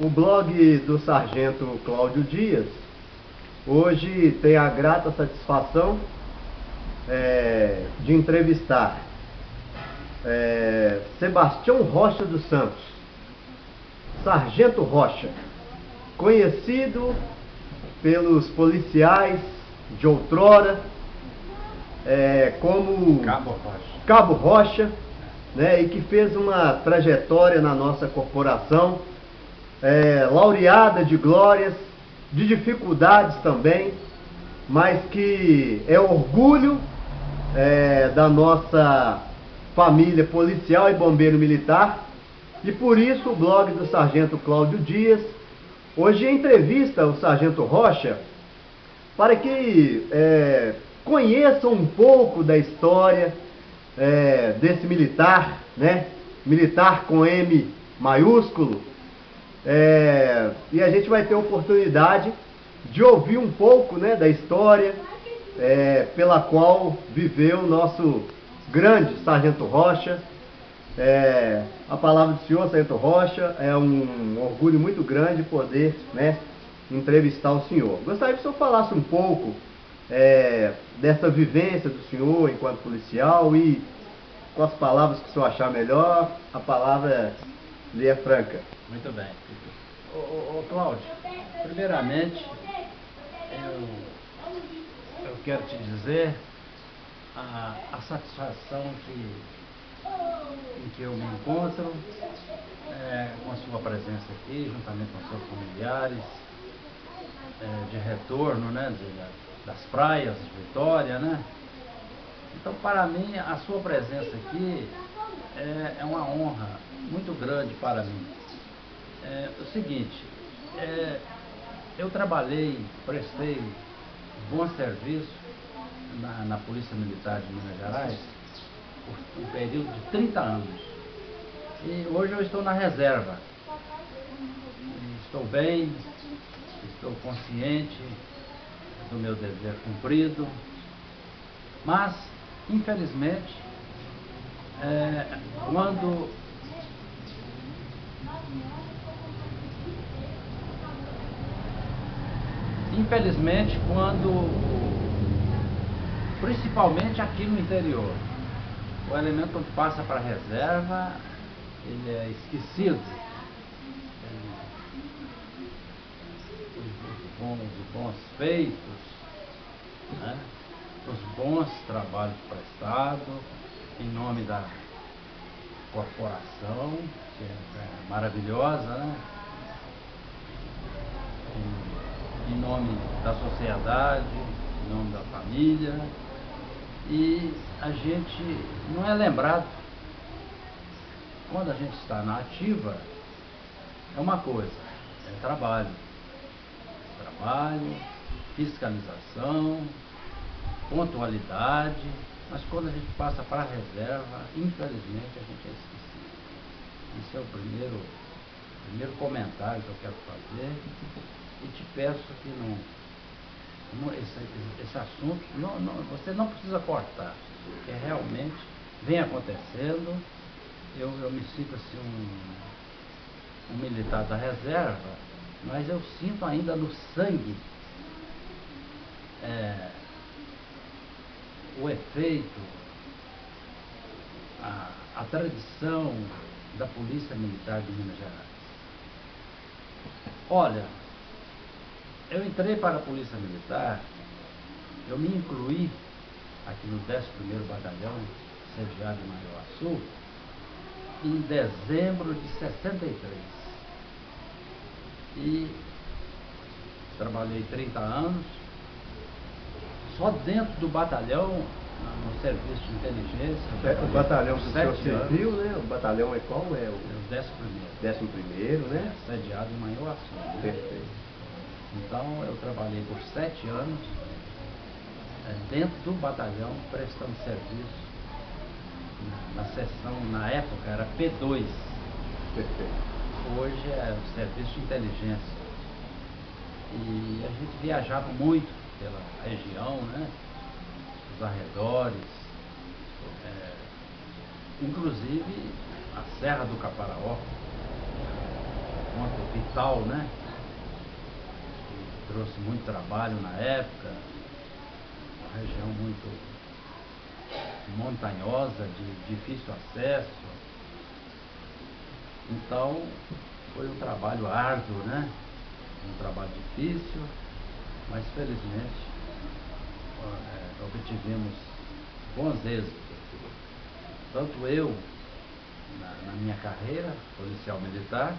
O blog do Sargento Cláudio Dias hoje tem a grata satisfação de entrevistar Sebastião Rocha dos Santos, Sargento Rocha, conhecido pelos policiais de outrora como Cabo Rocha, né, e que fez uma trajetória na nossa corporação, laureada de glórias, de dificuldades também, mas que é orgulho da nossa família policial e bombeiro militar. E por isso o blog do Sargento Cláudio Dias hoje entrevista o Sargento Rocha para que conheçam um pouco da história desse militar, né? Militar com M maiúsculo. E a gente vai ter a oportunidade de ouvir um pouco, né, da história pela qual viveu o nosso grande Sargento Rocha. A palavra do senhor, Sargento Rocha, é um orgulho muito grande poder, né, entrevistar o senhor. Gostaria que o senhor falasse um pouco dessa vivência do senhor enquanto policial e com as palavras que o senhor achar melhor. A palavra lhe é franca. Muito bem. Ô Cláudio, primeiramente eu quero te dizer a satisfação em que eu me encontro com a sua presença aqui, juntamente com seus familiares, de retorno, né, das praias de Vitória, né? Então, para mim, a sua presença aqui é uma honra muito grande para mim. O seguinte, eu prestei bom serviço na Polícia Militar de Minas Gerais por um período de 30 anos. E hoje eu estou na reserva. Estou bem, estou consciente do meu dever cumprido, mas, infelizmente, principalmente aqui no interior, o elemento quando passa para a reserva, ele é esquecido. Os bons feitos, né? Os bons trabalhos prestados em nome da corporação, que é maravilhosa, né? Em nome da sociedade, em nome da família, e a gente não é lembrado. Quando a gente está na ativa, é uma coisa, é trabalho, fiscalização, pontualidade, mas quando a gente passa para a reserva, infelizmente a gente é esquecido. Esse é o primeiro comentário que eu quero fazer, e te peço que esse assunto, você não precisa cortar, porque realmente vem acontecendo. Eu me sinto assim um militar da reserva, mas eu sinto ainda no sangue o efeito, a tradição da Polícia Militar de Minas Gerais. Olha, eu entrei para a Polícia Militar, eu me incluí aqui no 11º Batalhão, sediado em Manhuaçu, em dezembro de 63. E trabalhei 30 anos, só dentro do batalhão, no serviço de inteligência. O batalhão que o senhor serviu, né? O batalhão é qual? É o 11º, né? Sediado em Manhuaçu. Né? Perfeito. Então eu trabalhei por 7 anos dentro do batalhão, prestando serviço na seção, na época era P2. Perfeito. Hoje é o serviço de inteligência. E a gente viajava muito pela região, né? Os arredores, inclusive a Serra do Caparaó. ponto vital, né? Que trouxe muito trabalho na época, uma região muito montanhosa, de difícil acesso. Então, foi um trabalho árduo, né? Um trabalho difícil, mas felizmente obtivemos bons êxitos. Tanto eu, na minha carreira policial militar,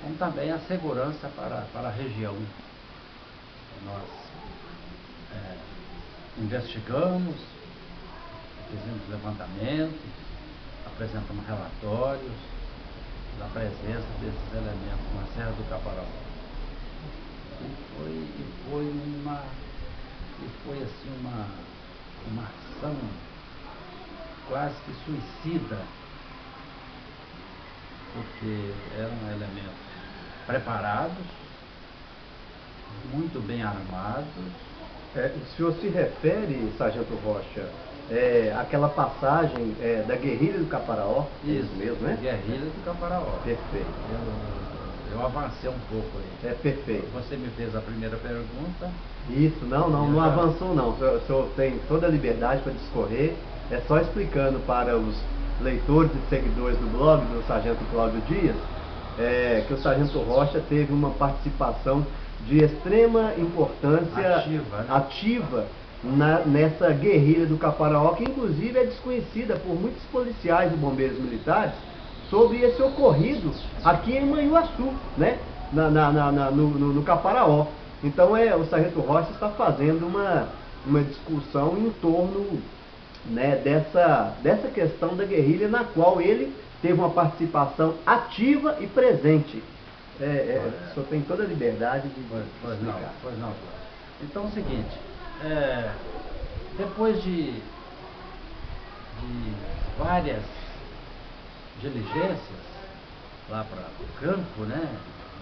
como também a segurança para a região. Nós investigamos, fizemos levantamentos, apresentamos relatórios da presença desses elementos na Serra do Caparaó. E foi assim uma ação quase que suicida, porque eram elementos preparados, muito bem armados. O senhor se refere, Sargento Rocha, àquela passagem da guerrilha do Caparaó? Isso mesmo, né? Guerrilha do Caparaó. Perfeito. Eu avancei um pouco aí. Perfeito. Você me fez a primeira pergunta. Isso, não avançou não. O senhor tem toda a liberdade para discorrer. É só explicando para os leitores e seguidores do blog do Sargento Cláudio Dias, que o Sargento Rocha teve uma participação de extrema importância ativa nessa guerrilha do Caparaó, que inclusive é desconhecida por muitos policiais e bombeiros militares, sobre esse ocorrido aqui em Manhuaçu, né? No Caparaó. Então o Sargento Rocha está fazendo uma discussão em torno, né, dessa questão da guerrilha, na qual ele teve uma participação ativa e presente. O senhor tem toda a liberdade de explicar. Pois não. Então é o seguinte, depois de várias diligências lá para o campo, né,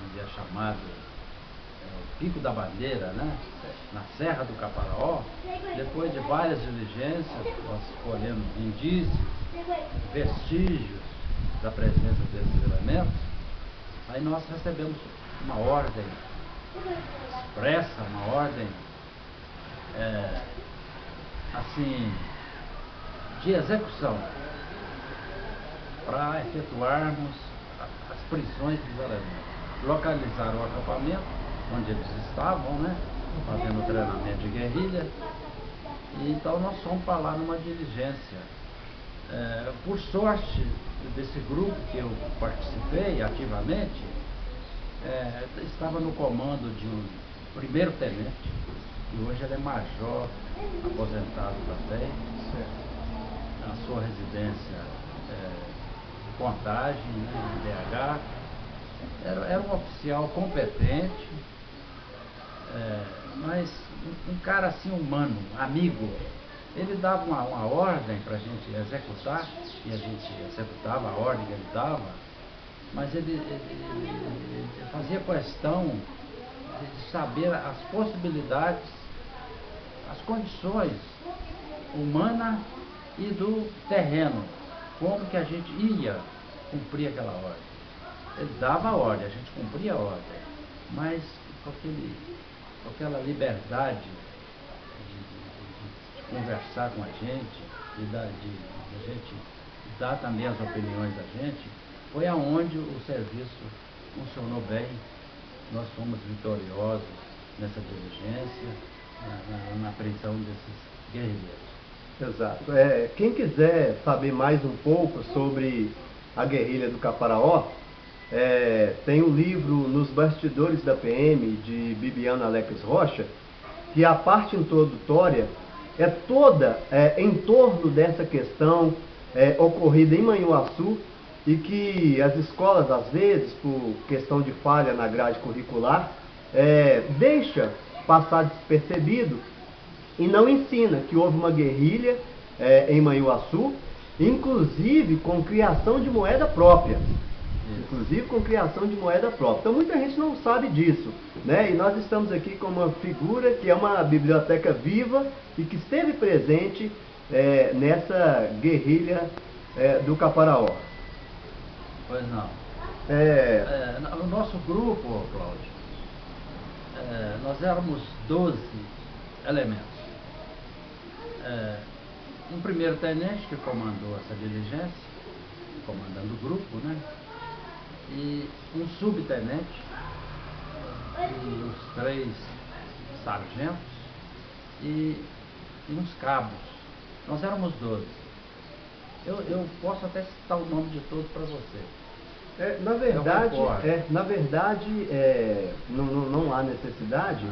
onde é chamado o Pico da Bandeira, né, na Serra do Caparaó, depois de várias diligências, nós colhemos indícios, vestígios da presença desses elementos. Aí nós recebemos uma ordem expressa, uma ordem assim, de execução, para efetuarmos as prisões dos elementos. Localizar o acampamento onde eles estavam, né, fazendo treinamento de guerrilha, e então nós fomos para lá numa diligência. Por sorte desse grupo que eu participei ativamente, estava no comando de um primeiro-tenente, e hoje ele é major, aposentado também, na sua residência Contagem, né, em BH. Era um oficial competente, mas um cara assim humano, amigo. Ele dava uma ordem para a gente executar, e a gente executava a ordem que ele dava, mas ele fazia questão de saber as possibilidades, as condições humanas e do terreno, como que a gente ia cumprir aquela ordem. Ele dava a ordem, a gente cumpria a ordem, mas com aquela liberdade de conversar com a gente, e de a gente dar também as opiniões da gente, foi aonde o serviço funcionou bem. Nós fomos vitoriosos nessa diligência, na prisão desses guerrilheiros. Exato. Quem quiser saber mais um pouco sobre a guerrilha do Caparaó, tem o livro Nos Bastidores da PM, de Bibiana Alex Rocha, que a parte introdutória é toda em torno dessa questão ocorrida em Manhuaçu, e que as escolas, às vezes, por questão de falha na grade curricular, deixa passar despercebido e não ensina que houve uma guerrilha em Manhuaçu, inclusive com criação de moeda própria. Então muita gente não sabe disso, né? E nós estamos aqui com uma figura que é uma biblioteca viva e que esteve presente nessa guerrilha do Caparaó. Pois não. O nosso grupo, Cláudio, nós éramos 12 elementos. Um primeiro tenente que comandou essa diligência, comandando o grupo, né? E um subtenente, e os 3 sargentos e uns cabos. Nós éramos 12. Eu posso até citar o nome de todos para você. Na verdade, não há necessidade,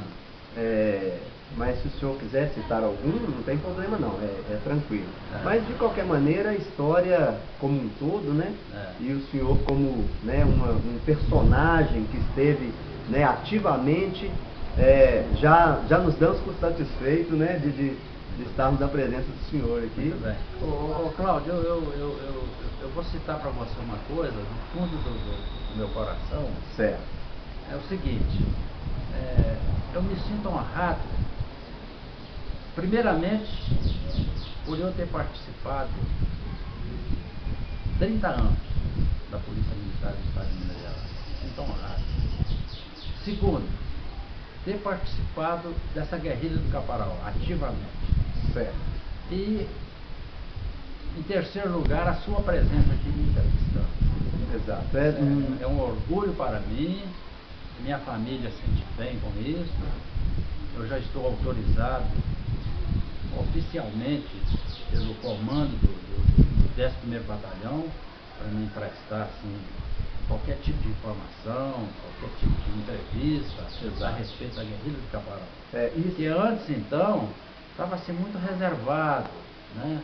mas se o senhor quiser citar algum, não tem problema não, é tranquilo. Mas de qualquer maneira, a história como um todo, né? E o senhor como, né, um personagem que esteve, né, ativamente, já nos damos por satisfeito, né, de estarmos na presença do senhor aqui. Muito bem. Cláudio, eu vou citar para você uma coisa do fundo do meu coração. Certo. É o seguinte, eu me sinto honrado, primeiramente, por eu ter participado 30 anos da Polícia Militar do Estado de Minas Gerais. Me sinto honrado. Segundo, ter participado dessa guerrilha do Caparaó, ativamente. Certo. E, em terceiro lugar, a sua presença aqui me entrevistando. Exato. É um orgulho para mim, minha família sente bem com isso. Eu já estou autorizado oficialmente pelo comando do 11º Batalhão para me emprestar assim, qualquer tipo de informação, qualquer tipo de entrevista a respeito da guerrilha do Caparaó. Que antes, então, estava assim, muito reservado, né?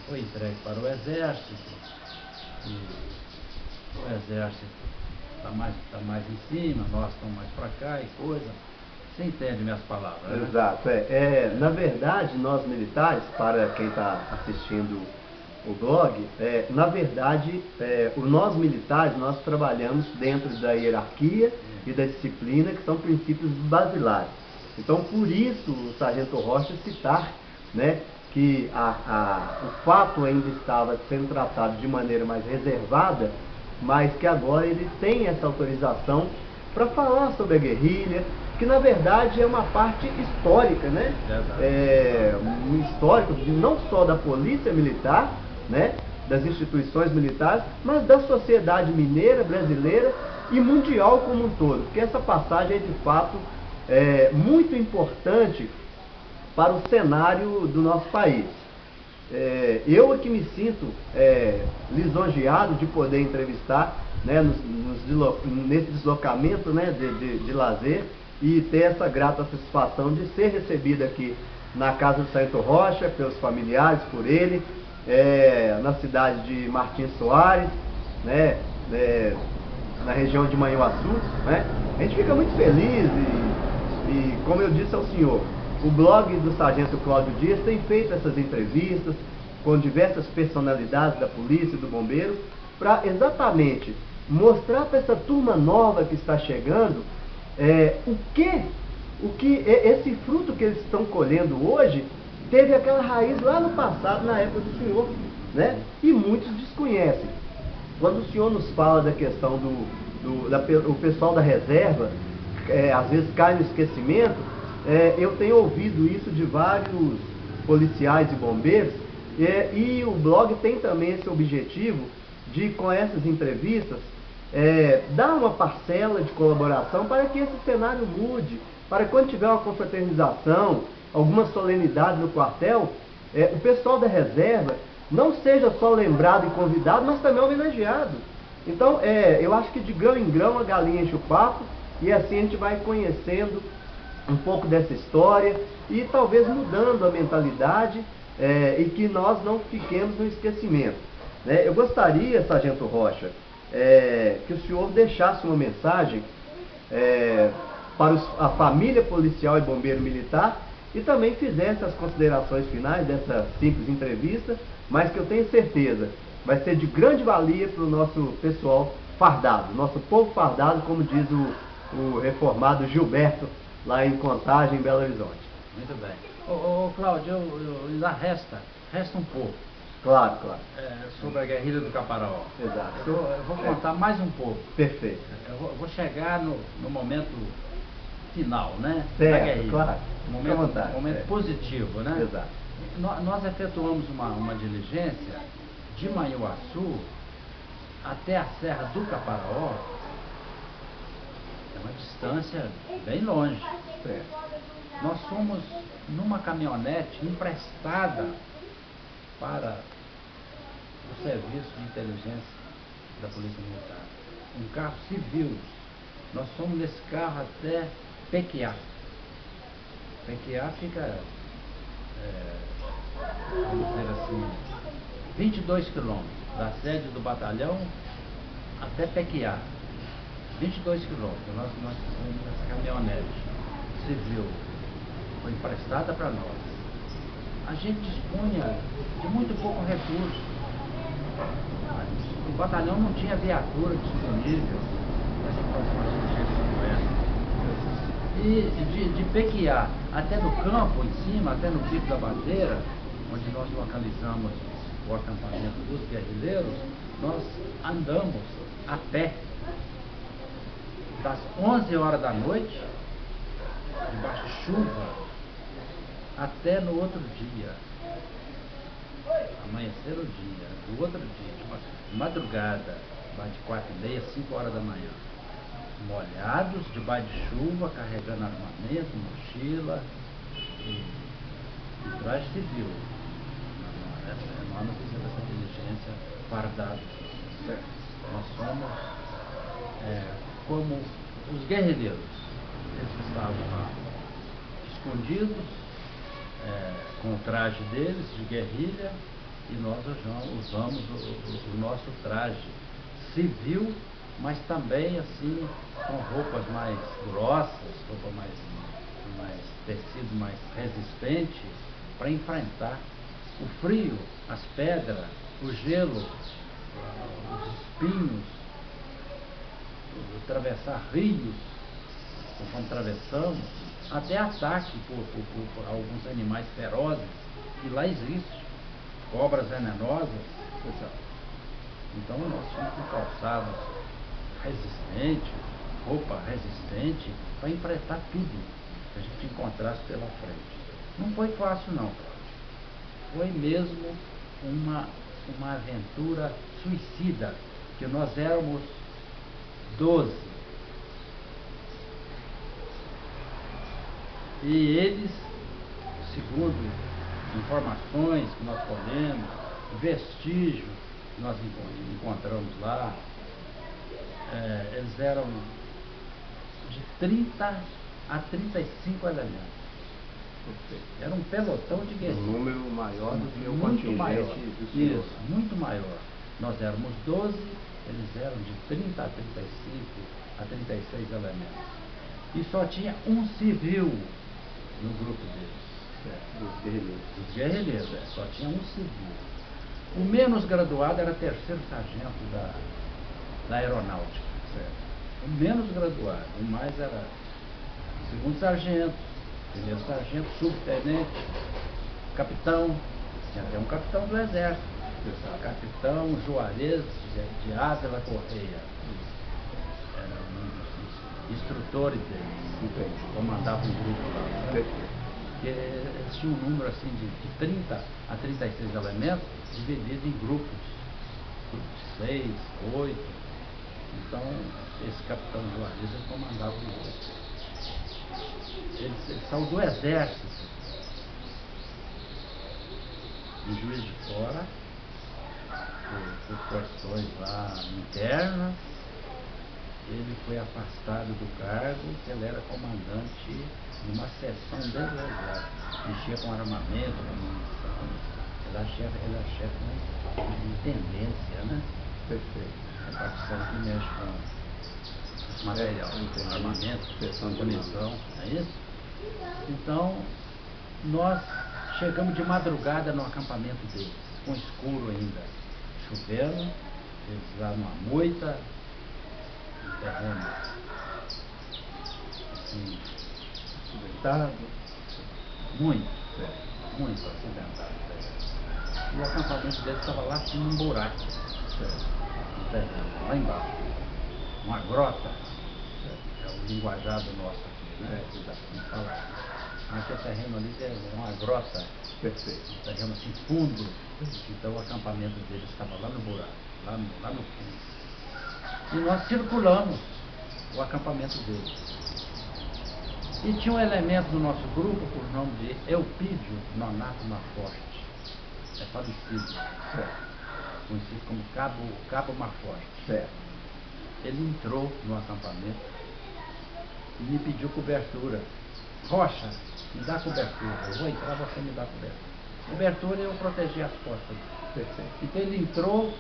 Foi entregue para o Exército, e o Exército está mais em cima, nós estamos mais para cá e coisa. Você entende minhas palavras, né? Exato. Na verdade, nós militares, para quem está assistindo o blog, na verdade, nós militares, nós trabalhamos dentro da hierarquia e da disciplina, que são princípios basilares. Então, por isso, o Sargento Rocha citar, né, que o fato ainda estava sendo tratado de maneira mais reservada, mas que agora ele tem essa autorização para falar sobre a guerrilha, que na verdade é uma parte histórica, né? Um histórico não só da Polícia Militar, né, das instituições militares, mas da sociedade mineira, brasileira e mundial como um todo, porque essa passagem é de fato muito importante para o cenário do nosso país. Eu aqui me sinto lisonjeado de poder entrevistar, né, nesse deslocamento, né, de lazer, e ter essa grata satisfação de ser recebido aqui na casa do Sargento Rocha, pelos familiares, por ele, na cidade de Martins Soares, né, na região de Manhuaçu, né? A gente fica muito feliz e como eu disse ao senhor, o blog do Sargento Cláudio Dias tem feito essas entrevistas com diversas personalidades da polícia e do bombeiro para exatamente mostrar para essa turma nova que está chegando esse fruto que eles estão colhendo hoje teve aquela raiz lá no passado, na época do senhor, né? E muitos desconhecem. Quando o senhor nos fala da questão o pessoal da reserva, às vezes cai no esquecimento, eu tenho ouvido isso de vários policiais e bombeiros, e o blog tem também esse objetivo de, com essas entrevistas, dar uma parcela de colaboração para que esse cenário mude, para que quando tiver uma confraternização, alguma solenidade no quartel, o pessoal da reserva não seja só lembrado e convidado, mas também homenageado. Então, eu acho que de grão em grão a galinha enche o papo, e assim a gente vai conhecendo um pouco dessa história e talvez mudando a mentalidade e que nós não fiquemos no esquecimento, né? Eu gostaria, Sargento Rocha, que o senhor deixasse uma mensagem para a família policial e bombeiro militar e também fizesse as considerações finais dessa simples entrevista, mas que eu tenho certeza vai ser de grande valia para o nosso pessoal fardado, nosso povo fardado, como diz o reformado Gilberto, lá em Contagem, em Belo Horizonte. Muito bem. Cláudio, ainda resta um pouco. Claro, claro. Sobre a guerrilha do Caparaó. Exato. Eu vou contar mais um pouco. Perfeito. Eu vou chegar no momento final, né? Certo, da guerrilha. claro. Momento positivo, né? Exato. Nós efetuamos uma diligência de Manhuaçu até a Serra do Caparaó. É uma distância bem longe. Certo. Nós fomos numa caminhonete emprestada para o serviço de inteligência da Polícia Militar. Um carro civil. Nós fomos nesse carro até Pequiá. Pequiá fica, vamos dizer assim, 22 quilômetros da sede do batalhão até Pequiá. 22 quilômetros. Nós fomos nessa caminhonete civil. Foi emprestada para nós. A gente dispunha de muito pouco recurso. O batalhão não tinha viatura disponível para essa próxima diligência. E de Pequiá até no campo em cima, até no Pico da Bandeira, onde nós localizamos o acampamento dos guerrilheiros, nós andamos a pé das 11 horas da noite, debaixo de chuva, até no outro dia, amanhecer o dia, no outro dia, de madrugada, de 4h30, 5 horas da manhã, molhados, debaixo de chuva, carregando armamento, mochila e traje civil. Nós não fizemos essa diligência fardados. Nós somos como os guerrilheiros. Eles estavam lá escondidos, com o traje deles de guerrilha, e nós usamos o nosso traje civil, mas também assim com roupas mais grossas, roupa mais tecido mais resistente, para enfrentar o frio, as pedras, o gelo, os espinhos, atravessar rios, conforme atravessamos, até ataque por alguns animais ferozes que lá existem, cobras venenosas. Então nós tínhamos com calçados resistentes, roupa resistente, para enfrentar tudo que a gente encontrasse pela frente. Não foi fácil não, foi mesmo uma aventura suicida, que nós éramos 12. E eles, segundo informações que nós colhemos, vestígios que nós encontramos lá, eles eram de 30 a 35 elementos. Era um pelotão de guerreiros. Um número maior do que o muito contingente maior. do senhor. Isso, muito maior. Nós éramos 12, eles eram de 30 a 35 a 36 elementos. E só tinha um civil no grupo deles. Dos guerrilheiros. Dos guerrilheiros, só tinha um civil. O menos graduado era terceiro sargento da aeronáutica. O menos graduado, o mais era segundo sargento, primeiro sargento, subtenente, capitão, tinha até um capitão do exército, capitão Juarez de Ávila Correia, era um dos instrutores deles, comandava um grupo lá. Eles tinham um número assim de 30 a 36 elementos, divididos em grupos de 6, 8. Então, esse capitão Juarez comandava um grupo. Ele saiu do exército, em Juiz de Fora, por questões lá internas. Ele foi afastado do cargo, porque ele era comandante de uma seção dentro do exército. Mexia com armamento, com munição. Ele era chefe de intendência, né? Perfeito. A facção que mexe com material, armamento, munição, não é isso? Então, nós chegamos de madrugada no acampamento deles, com escuro ainda, chovendo, eles lá numa moita, um terreno assim, acidentado, muito acidentado. E o acampamento dele estava lá assim num buraco, no terreno, lá embaixo. Uma grota, é o linguajado nosso aqui, né? Vamos falar. Naquele terreno ali é uma grota. Perfeito. Um terreno assim fundo. Então o acampamento dele estava lá no buraco, lá no fundo. E nós circulamos o acampamento dele. E tinha um elemento do nosso grupo por nome de Eupídio Nonato Marforte. É falecido. Certo. Conhecido como Cabo Marforte. Certo. Ele entrou no acampamento e me pediu cobertura. Rocha, me dá cobertura. Eu vou entrar, você me dá cobertura. Cobertura eu protegi as costas. Perfeito. Então ele entrou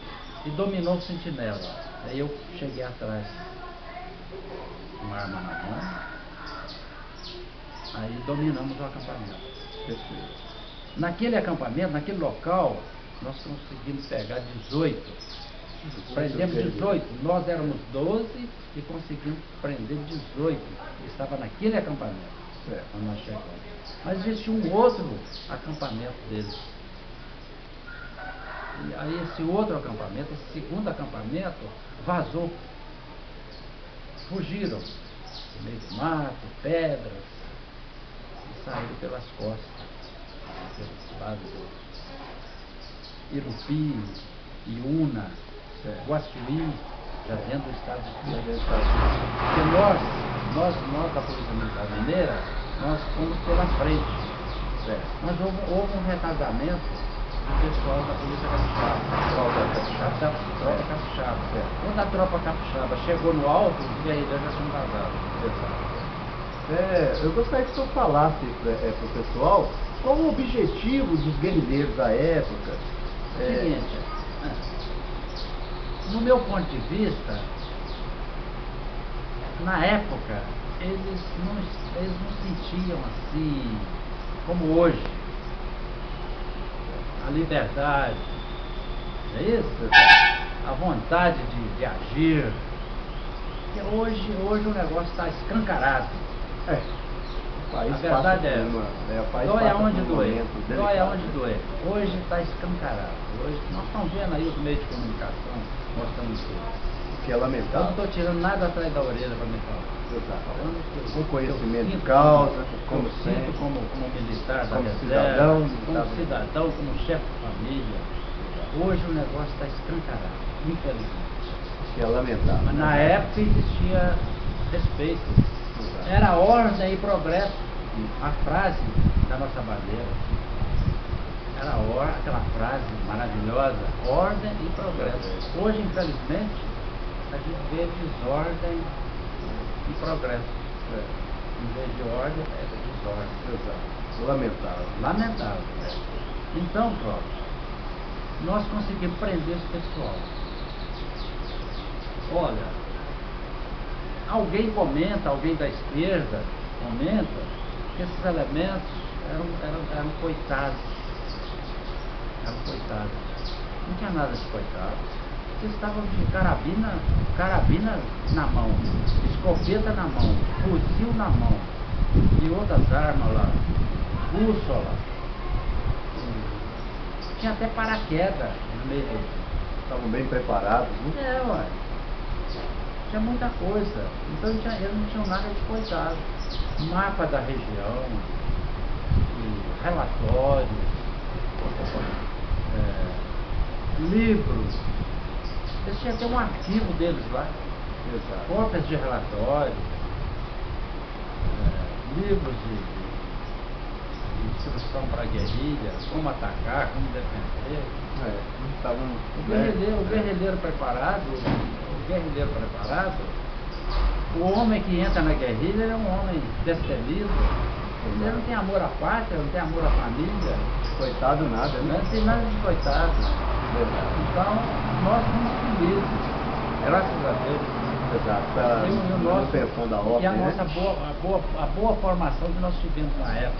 e dominou o sentinela. Aí eu cheguei atrás, com uma arma na mão. Aí dominamos o acampamento. Perfeito. Naquele acampamento, naquele local, nós conseguimos pegar 18. Prendemos 18. Nós éramos 12 e conseguimos prender 18. Que estava naquele acampamento. Quando nós chegamos. Mas existia um outro acampamento deles. E aí esse outro acampamento, esse segundo acampamento, vazou. Fugiram. No meio do mato, pedras. E saíram pelas costas. Pelos lados do Irupi, Iuna, Guaçuí, já dentro do estado de Espírito. Porque nós da Polícia Militar Mineira, nós fomos pela frente. Mas houve um retardamento do pessoal da Polícia Capixaba. Da tropa Capixaba. Quando a tropa Capixaba chegou no alto, os guerrilheiros já tinham vazado. Eu gostaria que o senhor falasse para o pessoal qual o objetivo dos guerrilheiros da época. Seguinte, no meu ponto de vista, na época, eles não sentiam assim, como hoje, a liberdade, não é isso? A vontade de agir. Porque hoje o negócio está escancarado. A verdade dói aonde doer. Dói aonde doer. Hoje está escancarado. Hoje nós estamos vendo aí os meios de comunicação mostrando isso. Que é Eu não lamentável. estou tirando nada atrás da orelha para me falar. Com conhecimento de causa, como sempre. Como militar da Como reserva, cidadão, como cidadão, como chefe de família. Hoje o negócio está escancarado, infelizmente. Que é lamentável. Mas na época existia respeito. Era ordem e progresso. A frase da nossa bandeira. Era aquela frase maravilhosa, ordem e progresso. Hoje, infelizmente, a gente vê desordem e progresso. Em vez de ordem, é desordem. Lamentável. Então, próprio, nós conseguimos prender esse pessoal. Olha, alguém da esquerda comenta que esses elementos eram coitados. Não tinha nada de coitado. Eles estavam de carabina na mão, escopeta na mão, fuzil na mão e outras armas lá, bússola. Tinha até paraquedas no meio deles. Estavam bem preparados, né? Ué. Tinha muita coisa. Então eles não tinham nada de coitado. Mapa da região, relatórios, livros. Eles tinham até um arquivo deles lá. Cópias de relatórios, livros de instrução para a guerrilha, como atacar, como defender. O guerrilheiro preparado, o homem que entra na guerrilha é um homem destemido. Ele não tem amor à pátria, não tem amor à família. Coitado nada, né? Não tem nada de coitado. Então, nós fomos felizes, graças a Deus. E a nossa boa formação que nós tivemos na época,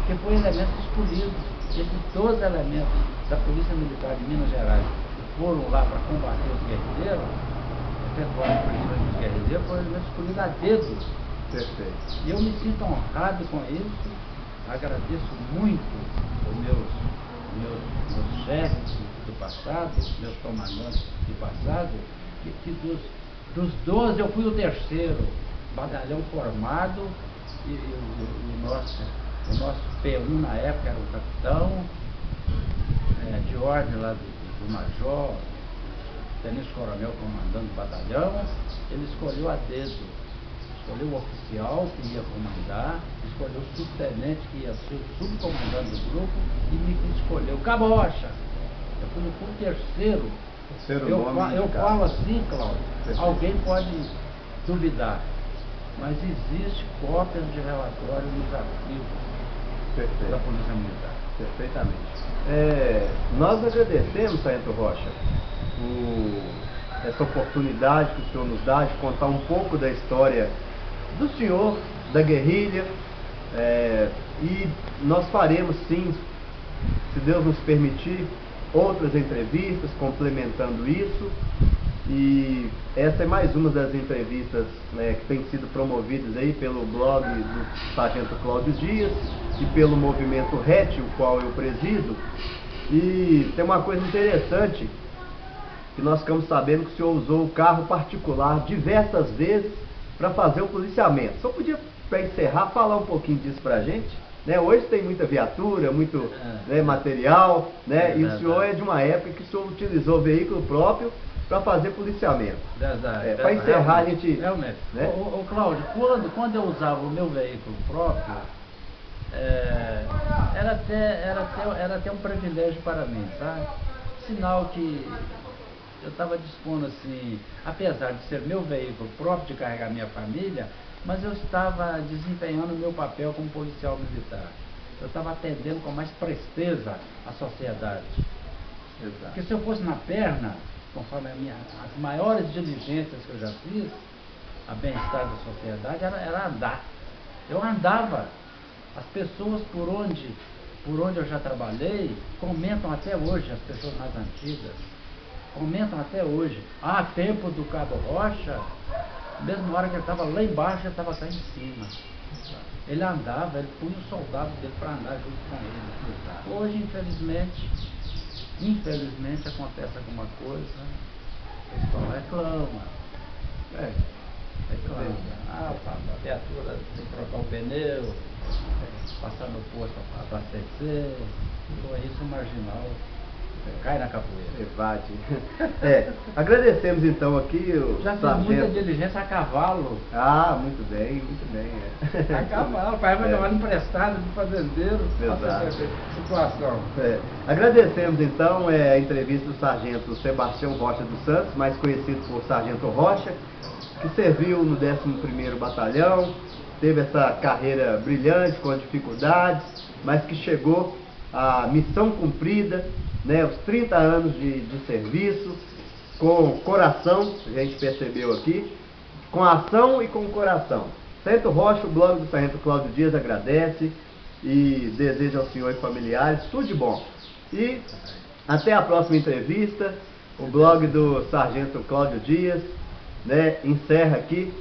que foi elementos escolhidos. Esses 12 elementos da Polícia Militar de Minas Gerais que foram lá para combater os guerrilheiros, efetuar prisões dos guerrilheiros, foram elementos escolhidos a dedo. Perfeito. E eu me sinto honrado com isso, agradeço muito os meus meus chefes do passado, meus comandantes do passado, que dos 12 eu fui o terceiro batalhão formado, e o nosso P1 na época era o capitão, de ordem lá do major, tenente coronel comandando o batalhão. Ele escolheu a dedo, escolheu o oficial que ia comandar, escolheu o subtenente que ia ser o subcomandante do grupo e me escolheu Cabo Rocha. Eu fui o terceiro. Eu falo assim, Cláudio, alguém pode duvidar, mas existe cópias de relatório nos arquivos da Polícia Militar. Perfeitamente. Nós agradecemos, Sargento Rocha, essa oportunidade que o senhor nos dá de contar um pouco da história do senhor, da guerrilha, e nós faremos sim, se Deus nos permitir, outras entrevistas complementando isso, e essa é mais uma das entrevistas que tem sido promovidas aí pelo blog do Sargento Cláudio Dias e pelo movimento RET, o qual eu presido. E tem uma coisa interessante, que nós ficamos sabendo que o senhor usou o carro particular diversas vezes para fazer o policiamento. Só podia, para encerrar, falar um pouquinho disso para a gente? Hoje tem muita viatura, muito material, e o senhor é de uma época que o senhor utilizou veículo próprio para fazer policiamento. Para encerrar, a gente... Realmente. Ô Cláudio, quando eu usava o meu veículo próprio, era até um privilégio para mim, tá? Sinal que eu estava dispondo assim, apesar de ser meu veículo próprio, de carregar minha família, mas eu estava desempenhando o meu papel como policial militar. Eu estava atendendo com mais presteza a sociedade. Exato. Porque se eu fosse na perna, conforme as maiores diligências que eu já fiz, a bem-estar da sociedade era andar. Eu andava. As pessoas por onde eu já trabalhei, comentam até hoje, as pessoas mais antigas, comentam até hoje. Tempo do Cabo Rocha, mesmo na hora que ele estava lá embaixo, ele estava cá em cima. Ele andava, ele punha o soldado dele para andar junto com ele. Hoje, infelizmente acontece alguma coisa, o pessoal reclama. A viatura tem que trocar o pneu, passar no posto para abastecer, então isso marginal. Cai na capoeira. Evade. Agradecemos então aqui o já fiz muita diligência a cavalo. Muito bem. A cavalo, pai vai levar emprestado do fazendeiro. Exato. Situação. Agradecemos então a entrevista do Sargento Sebastião Rocha dos Santos, mais conhecido por Sargento Rocha, que serviu no 11º Batalhão, teve essa carreira brilhante, com dificuldades, mas que chegou à missão cumprida, os 30 anos de serviço, com coração, a gente percebeu aqui, com ação e com coração. Sargento Rocha, o blog do Sargento Cláudio Dias agradece e deseja ao senhor e familiares tudo de bom. E até a próxima entrevista. O blog do Sargento Cláudio Dias encerra aqui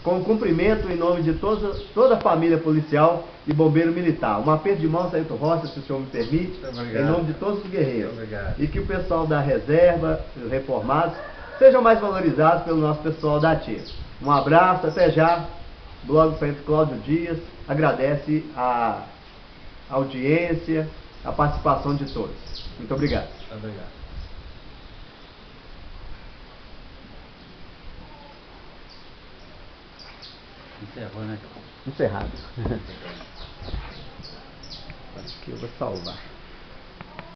com um cumprimento em nome de toda a família policial e bombeiro militar. Um aperto de mão, Sargento Rocha, se o senhor me permite, em nome de todos os guerreiros. E que o pessoal da reserva, os reformados, sejam mais valorizados pelo nosso pessoal da ativa. Um abraço, até já. O blog do Sargento Cláudio Dias agradece a audiência, a participação de todos. Muito obrigado. Obrigado. Encerrou, né? Encerrado. Aqui eu vou salvar.